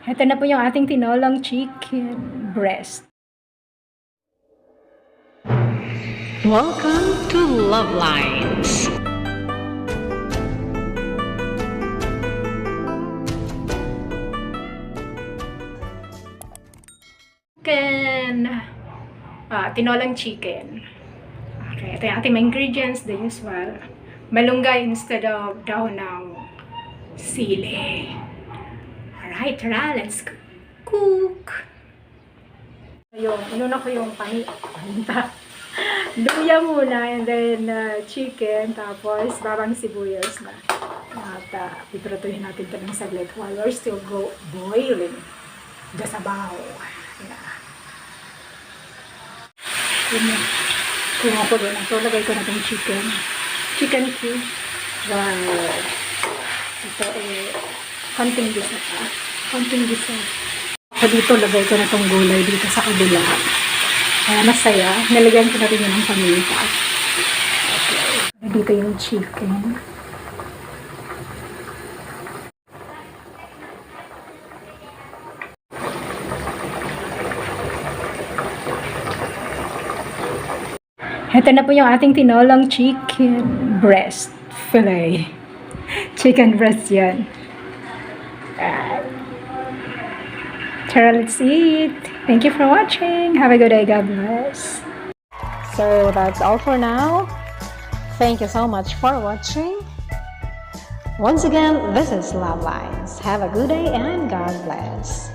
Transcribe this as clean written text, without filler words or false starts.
Ito na po yung ating tinolang chicken breast. Welcome to Luvlines. Tinolang chicken. Okay, ito yung ating mga ingredients, the usual. Malunggay instead of daw ng sili. Alright, tara, let's cook. Inuna ko yung luya muna, and then chicken, tapos babang sibuyas na. At pipratuhin natin ito ng saglit while we're still boiling the sabaw. Yeah. Kumukulo na ito. Lagay ko na itong chicken cube. Wow. Ito konting gisa pa. Konting gisa. So dito lagay ko na itong gulay dito sa kabila. Kaya masaya. Nalagyan ko na rin yun ng paminta. Okay. Dito yung chicken. Ito na po yung ating tinolang chicken breast fillet. Chicken breast yan. Tara, let's eat. Thank you for watching. Have a good day. God bless. So that's all for now. Thank you so much for watching. Once again, this is Luvlines. Have a good day and God bless.